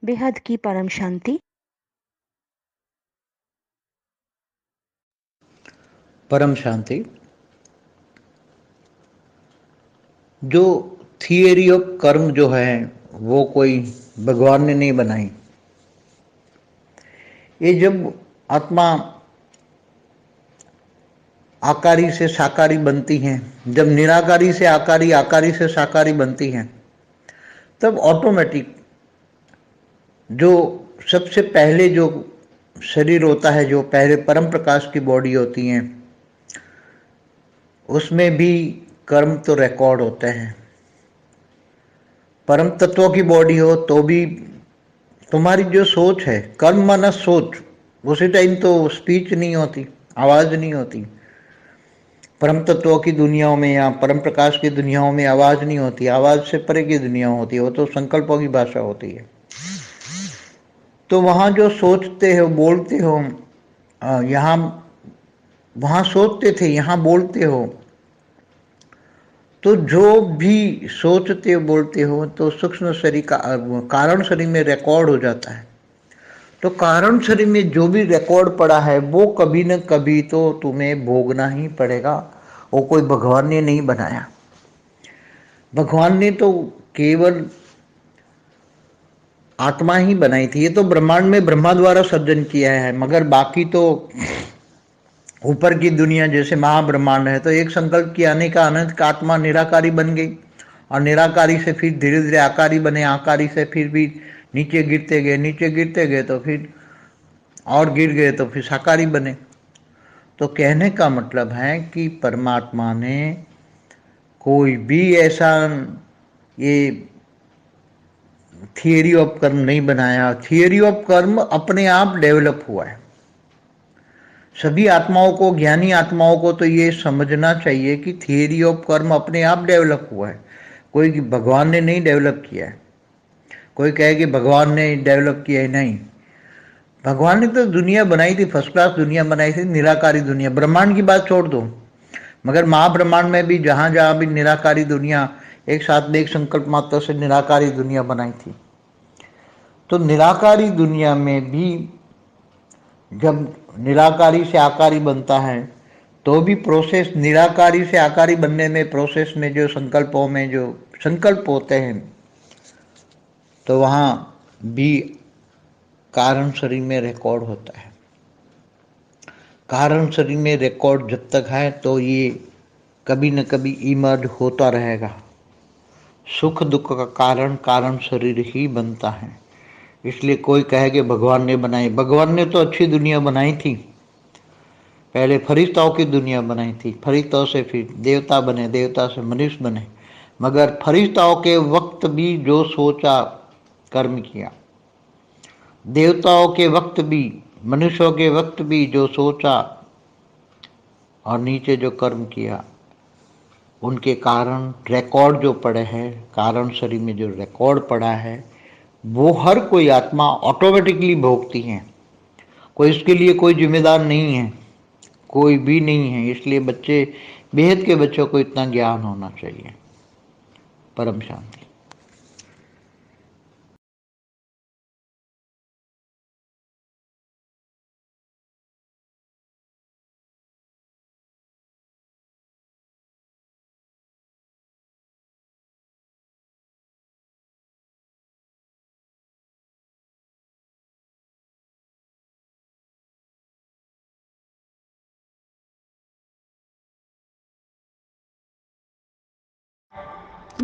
बेहद की परम शांति। परम शांति। जो थियरी ऑफ कर्म जो है वो कोई भगवान ने नहीं बनाई। ये जब आत्मा आकारी से साकारी बनती है, जब निराकारी से आकारी, आकारी से साकारी बनती है, तब ऑटोमेटिक जो सबसे पहले जो शरीर होता है, जो पहले परम प्रकाश की बॉडी होती है, उसमें भी कर्म तो रिकॉर्ड होते हैं। परम तत्वों की बॉडी हो तो भी तुम्हारी जो सोच है, कर्म माना सोच, उसी टाइम तो स्पीच नहीं होती, आवाज नहीं होती। परम तत्वों की दुनियाओं में या परम प्रकाश की दुनियाओं में आवाज नहीं होती, आवाज से परे की दुनिया होती है, वो तो संकल्पों की भाषा होती है। तो वहां जो सोचते हो, बोलते हो, यहाँ वहां सोचते थे, यहाँ बोलते हो, तो जो भी सोचते हो बोलते हो तो सूक्ष्म शरीर का कारण शरीर में रिकॉर्ड हो जाता है। तो कारण शरीर में जो भी रिकॉर्ड पड़ा है वो कभी न कभी तो तुम्हें भोगना ही पड़ेगा। वो कोई भगवान ने नहीं बनाया। भगवान ने तो केवल आत्मा ही बनाई थी। ये तो ब्रह्मांड में ब्रह्मा द्वारा सर्जन किया है, मगर बाकी तो ऊपर की दुनिया जैसे महाब्रह्मांड है, तो एक संकल्प की आने का अनंत का आत्मा निराकारी बन गई, और निराकारी से फिर धीरे धीरे आकारी बने, आकारी से फिर भी नीचे गिरते गए, नीचे गिरते गए तो फिर और गिर गए तो फिर साकारी बने। तो कहने का मतलब है कि परमात्मा ने कोई भी ऐसा ये थियरी ऑफ कर्म नहीं बनाया। थियरी ऑफ कर्म अपने आप डेवलप हुआ है। सभी आत्माओं को, ज्ञानी आत्माओं को तो ये समझना चाहिए कि थियरी ऑफ कर्म अपने आप डेवलप हुआ है, कोई भगवान ने नहीं डेवलप किया है। कोई कहे कि भगवान ने डेवलप किया है, नहीं। भगवान ने तो दुनिया बनाई थी, फर्स्ट क्लास दुनिया बनाई थी, निराकारी दुनिया। ब्रह्मांड की बात छोड़ दो, मगर महाब्रह्मांड में भी जहां जहां भी निराकारी दुनिया, एक साथ में एक संकल्प मात्र से निराकारी दुनिया बनाई थी। तो निराकारी दुनिया में भी जब निराकारी से आकारी बनता है तो भी प्रोसेस, निराकारी से आकारी बनने में प्रोसेस में जो संकल्पों में जो संकल्प होते हैं, तो वहाँ भी कारण शरीर में रिकॉर्ड होता है। कारण शरीर में रिकॉर्ड जब तक है तो ये कभी न कभी इमर्ज होता रहेगा। सुख दुख का कारण कारण शरीर ही बनता है। इसलिए कोई कहे कि भगवान ने बनाई, भगवान ने तो अच्छी दुनिया बनाई थी। पहले फरिश्ताओं की दुनिया बनाई थी, फरिश्ताओं से फिर देवता बने, देवता से मनुष्य बने, मगर फरिश्ताओं के वक्त भी जो सोचा कर्म किया, देवताओं के वक्त भी, मनुष्यों के वक्त भी जो सोचा और नीचे जो कर्म किया, उनके कारण रिकॉर्ड जो पड़े हैं, कारण शरीर में जो रिकॉर्ड पड़ा है, वो हर कोई आत्मा ऑटोमेटिकली भोगती है। कोई इसके लिए कोई जिम्मेदार नहीं है, कोई भी नहीं है। इसलिए बच्चे, बेहद के बच्चों को इतना ज्ञान होना चाहिए। परम शांति।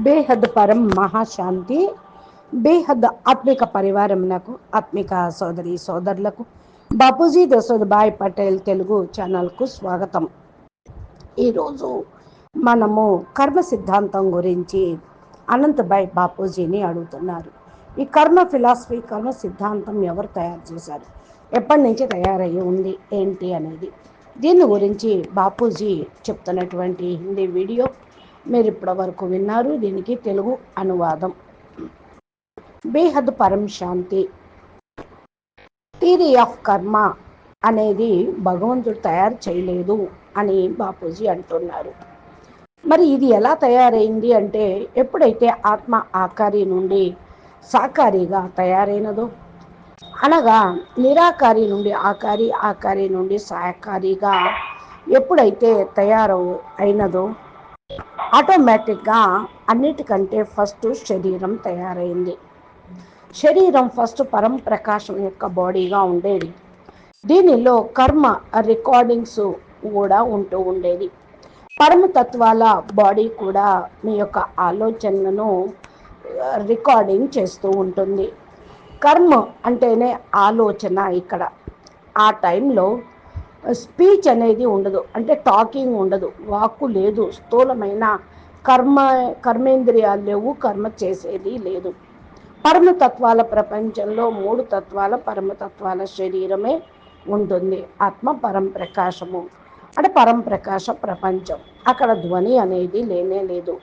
బేహద్ పరం మహాశాంతి. బేహద్ ఆత్మిక పరివారమునకు, ఆత్మిక సోదరి సోదరులకు బాపూజీ దశరథభాయ్ పటేల్ తెలుగు ఛానల్కు స్వాగతం. ఈరోజు మనము కర్మ సిద్ధాంతం గురించి అనంతభాయ్ బాపూజీని అడుగుతున్నారు. ఈ కర్మ ఫిలాసఫీ, కర్మ సిద్ధాంతం ఎవరు తయారు చేశారు, ఎప్పటి నుంచి తయారయ్యి ఉంది, ఏంటి అనేది, దీని గురించి బాపూజీ చెప్తున్నటువంటి హిందీ వీడియో మీరు ఇప్పటి వరకు విన్నారు. దీనికి తెలుగు అనువాదం. బేహద్ పరం శాంతి. థియరీ ఆఫ్ కర్మ అనేది భగవంతుడు తయారు చేయలేదు అని బాపూజీ అంటున్నారు. మరి ఇది ఎలా తయారైంది అంటే, ఎప్పుడైతే ఆత్మ ఆకారి నుండి సాకారిగా తయారైనదో, అనగా నిరాకారి నుండి ఆకారి, ఆకారి నుండి సాకారిగా ఎప్పుడైతే అయినదో ఆటోమేటిక్గా అన్నిటికంటే ఫస్ట్ శరీరం తయారైంది. శరీరం ఫస్ట్ పరం ప్రకాశం యొక్క బాడీగా ఉండేది. దీనిలో కర్మ రికార్డింగ్స్ కూడా ఉంటూ ఉండేది. పరమతత్వాల బాడీ కూడా మీ యొక్క ఆలోచనలను రికార్డింగ్ చేస్తూ ఉంటుంది. కర్మ అంటేనే ఆలోచన. ఇక్కడ ఆ టైంలో స్పీచ్ అనేది ఉండదు, అంటే టాకింగ్ ఉండదు, వాక్కు లేదు, స్థూలమైన కర్మేంద్రియాలు లేవు, కర్మ చేసేది లేదు. పరమతత్వాల ప్రపంచంలో 3 తత్వాల పరమతత్వాల శరీరమే ఉంటుంది. ఆత్మ పరం ప్రకాశము అంటే పరంప్రకాశ ప్రపంచం. అక్కడ ధ్వని అనేది లేనే లేదు,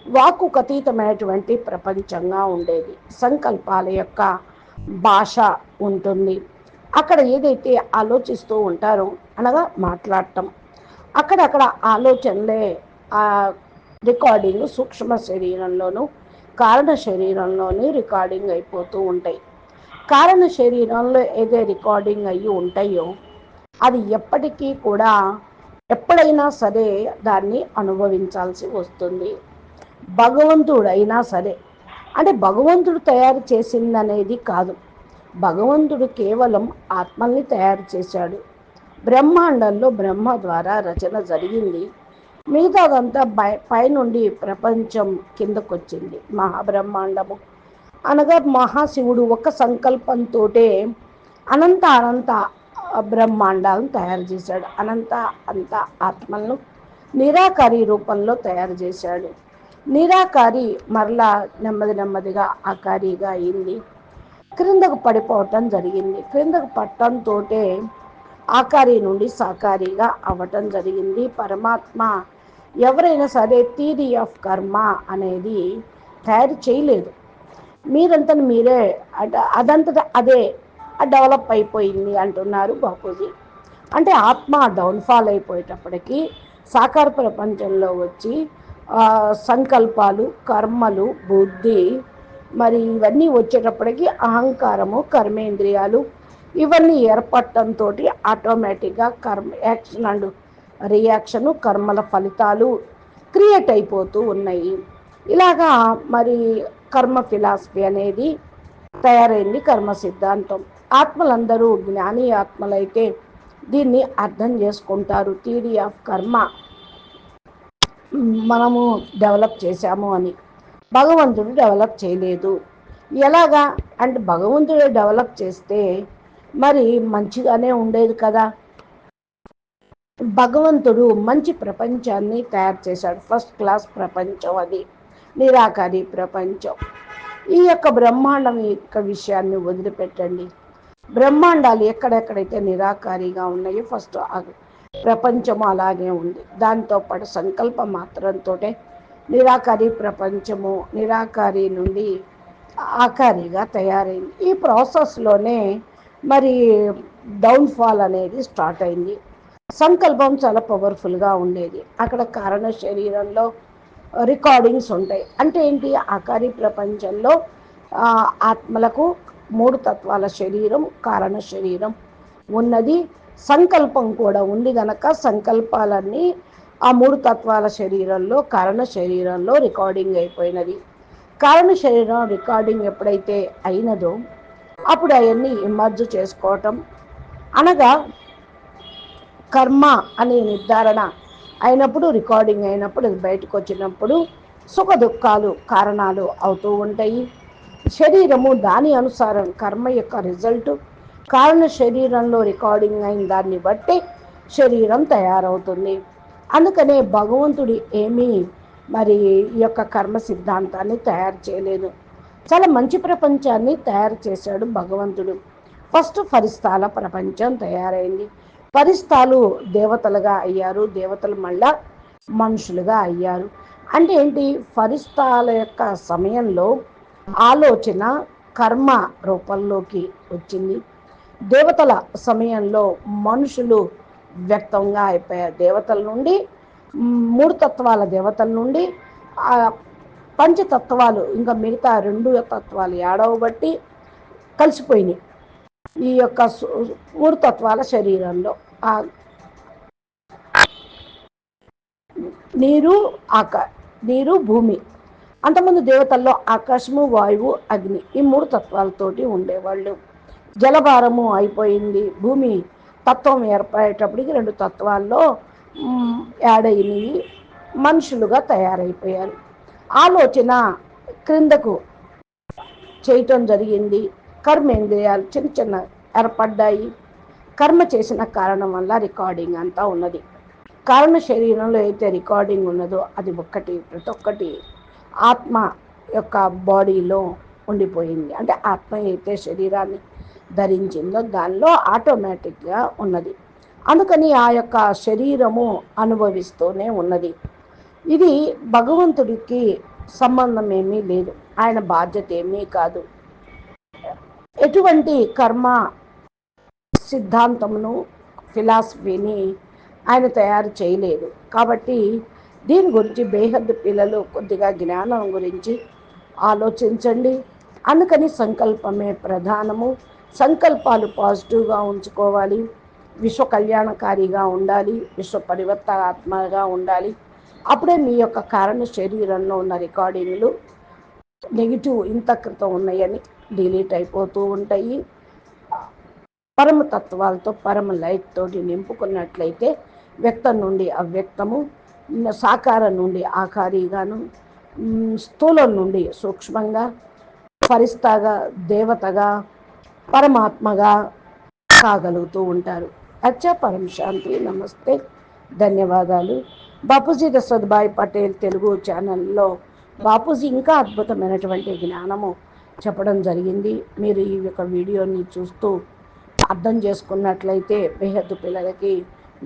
వాక్కుకు అతీతమైనటువంటి ప్రపంచంగా ఉండేది. సంకల్పాల యొక్క భాష ఉంటుంది. అక్కడ ఏదైతే ఆలోచిస్తూ ఉంటారో అనగా మాట్లాడటం, అక్కడక్కడ ఆలోచనలే రికార్డింగ్ సూక్ష్మ శరీరంలోనూ కారణ శరీరంలోని రికార్డింగ్ అయిపోతూ ఉంటాయి. కారణ శరీరంలో ఏదే రికార్డింగ్ అయ్యి ఉంటాయో అది ఎప్పటికీ కూడా ఎప్పుడైనా సరే దాన్ని అనుభవించాల్సి వస్తుంది. భగవంతుడైనా సరే, అంటే భగవంతుడు తయారు చేసిందనేది కాదు, భగవంతుడు కేవలం ఆత్మల్ని తయారు చేశాడు. బ్రహ్మాండంలో బ్రహ్మ ద్వారా రచన జరిగింది. మిగతాదంతా పైనుండి ప్రపంచం కిందకొచ్చింది. మహాబ్రహ్మాండము అనగా మహాశివుడు ఒక సంకల్పంతో అనంత బ్రహ్మాండాలను తయారు చేశాడు. అంత ఆత్మలను నిరాకారి రూపంలో తయారు చేశాడు. నిరాకారి మరలా నెమ్మదిగా ఆకారిగా అయింది. క్రిందకు పడిపోవటం జరిగింది. క్రిందకు పట్టడంతో ఆకారి నుండి సాకారిగా అవ్వటం జరిగింది. పరమాత్మ ఎవరైనా సరే థియరీ ఆఫ్ కర్మ అనేది తయారు చేయలేదు. మీరే అదంతటా అదే డెవలప్ అయిపోయింది అంటున్నారు బాపూజీ. అంటే ఆత్మ డౌన్ఫాల్ అయిపోయేటప్పటికీ సాకార ప్రపంచంలో వచ్చి సంకల్పాలు, కర్మలు, బుద్ధి, మరి ఇవన్నీ వచ్చేటప్పటికి అహంకారము, కర్మేంద్రియాలు ఇవన్నీ ఏర్పడటంతో ఆటోమేటిక్గా యాక్షన్ అండ్ రియాక్షను, కర్మల ఫలితాలు క్రియేట్ అయిపోతూ ఉన్నాయి. ఇలాగా మరి కర్మ ఫిలాసఫీ అనేది తయారైంది, కర్మ సిద్ధాంతం. ఆత్మలందరూ జ్ఞాని ఆత్మలైతే దీన్ని అర్థం చేసుకుంటారు. థియరీ ఆఫ్ కర్మ మనము డెవలప్ చేశాము అని. భగవంతుడు డెవలప్ చేయలేదు. ఎలాగా అంటే భగవంతుడు డెవలప్ చేస్తే మరి మంచిగానే ఉండేది కదా. భగవంతుడు మంచి ప్రపంచాన్ని తయారు చేశాడు. ఫస్ట్ క్లాస్ ప్రపంచం అది, నిరాకారి ప్రపంచం. ఈ యొక్క బ్రహ్మాండం యొక్క విషయాన్ని వదిలిపెట్టండి. బ్రహ్మాండాలు ఎక్కడెక్కడైతే నిరాకారిగా ఉన్నాయో ఫస్ట్ ప్రపంచము అలాగే ఉంది. దాంతోపాటు సంకల్ప మాత్రంతో నిరాకారి ప్రపంచము నిరాకారి నుండి ఆకారిగా తయారైంది. ఈ ప్రాసెస్లోనే మరి డౌన్ఫాల్ అనేది స్టార్ట్ అయింది. సంకల్పం చాలా పవర్ఫుల్గా ఉండేది. అక్కడ కారణ శరీరంలో రికార్డింగ్స్ ఉంటాయి. అంటే ఏంటి, ఆకారి ప్రపంచంలో ఆత్మలకు 3 తత్వాల శరీరం, కారణ శరీరం ఉన్నది. సంకల్పం కూడా ఉంది గనక సంకల్పాలన్నీ ఆ 3 తత్వాల శరీరంలో, కారణ శరీరంలో రికార్డింగ్ అయిపోయినది. కారణ శరీరం రికార్డింగ్ ఎప్పుడైతే అయినదో అప్పుడు అవన్నీ ఇమర్జ్ చేసుకోవటం, అనగా కర్మ అనే నిర్ధారణ అయినప్పుడు, రికార్డింగ్ అయినప్పుడు, అది బయటకు వచ్చినప్పుడు సుఖ దుఃఖాలు కారణాలు అవుతూ ఉంటాయి. శరీరము దాని అనుసారం కర్మ యొక్క రిజల్ట్ కారణ శరీరంలో రికార్డింగ్ అయిన దాన్ని బట్టి శరీరం తయారవుతుంది. అందుకనే భగవంతుడు ఏమీ మరి ఈ యొక్క కర్మ సిద్ధాంతాన్ని తయారు చేయలేదు. చాలా మంచి ప్రపంచాన్ని తయారు చేశాడు భగవంతుడు. ఫస్ట్ ఫరిస్తాల ప్రపంచం తయారైంది. ఫరిస్తాలు దేవతలుగా అయ్యారు, దేవతలు మళ్ళా మనుషులుగా అయ్యారు. అంటే ఏంటి, ఫరిస్తాల యొక్క సమయంలో ఆలోచన కర్మ రూపంలోకి వచ్చింది. దేవతల సమయంలో మనుషులు వ్యక్తంగా అయిపోయారు. దేవతల నుండి 3 తత్వాల దేవతల నుండి పంచతత్వాలు ఇంకా మిగతా 2 తత్వాలు ఏడవబట్టి కలిసిపోయినాయి ఈ యొక్క 3 తత్వాల శరీరంలో. ఆ నీరు భూమి. అంతకుముందు దేవతల్లో ఆకాశము, వాయువు, అగ్ని ఈ 3 తత్వాలతోటి ఉండేవాళ్ళు. జలభారము అయిపోయింది. భూమి తత్వం ఏర్పడేటప్పటికి 2 తత్వాల్లో యాడ్ అయినవి, మనుషులుగా తయారైపోయారు. ఆలోచన క్రిందకు చేయటం జరిగింది. కర్మేంద్రియాలు చిన్న చిన్న ఏర్పడ్డాయి. కర్మ చేసిన కారణం వల్ల రికార్డింగ్ అంతా ఉన్నది. కారణ శరీరంలో అయితే రికార్డింగ్ ఉన్నదో అది ప్రతి ఒక్కటి ఆత్మ యొక్క బాడీలో ఉండిపోయింది. అంటే ఆత్మ అయితే శరీరాన్ని ధరించిందో దానిలో ఆటోమేటిక్గా ఉన్నది. అందుకని ఆ యొక్క శరీరము అనుభవిస్తూనే ఉన్నది. ఇది భగవంతుడికి సంబంధం ఏమీ లేదు, ఆయన బాధ్యత ఏమీ కాదు. ఎటువంటి కర్మ సిద్ధాంతమును ఫిలాసఫీని ఆయన తయారు చేయలేదు. కాబట్టి దీని గురించి బేహద్దు పిల్లలు కొద్దిగా జ్ఞానం గురించి ఆలోచించండి. అందుకని సంకల్పమే ప్రధానము. సంకల్పాలు పాజిటివ్గా ఉంచుకోవాలి, విశ్వ కళ్యాణకారిగా ఉండాలి, విశ్వ పరివర్తనాత్మగా ఉండాలి. అప్పుడే మీ యొక్క కారణ శరీరంలో ఉన్న రికార్డింగ్లు నెగిటివ్ ఇంత క్రితం ఉన్నాయని డిలీట్ అయిపోతూ ఉంటాయి. పరమతత్వాలతో పరమ లైట్ తోటి నింపుకున్నట్లయితే వ్యక్తం నుండి అవ్యక్తము, సాకారం నుండి ఆకారిగాను, స్థూలం నుండి సూక్ష్మంగా, ఫరిస్తాగా, దేవతగా, పరమాత్మగా కాగలుగుతూ ఉంటారు. అచ్చా, పరం శాంతి. నమస్తే, ధన్యవాదాలు. బాపూజీ దశరథభాయ్ పటేల్ తెలుగు ఛానల్లో బాపూజీ ఇంకా అద్భుతమైనటువంటి జ్ఞానము చెప్పడం జరిగింది. మీరు ఈ యొక్క వీడియోని చూస్తూ అర్థం చేసుకున్నట్లయితే బేహద్దు పిల్లలకి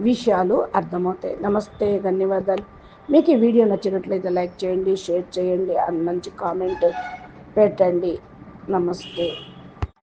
విషయాలు అర్థమవుతాయి. నమస్తే, ధన్యవాదాలు. మీకు ఈ వీడియో నచ్చినట్లయితే లైక్ చేయండి, షేర్ చేయండి, మంచి కామెంట్ పెట్టండి. నమస్తే.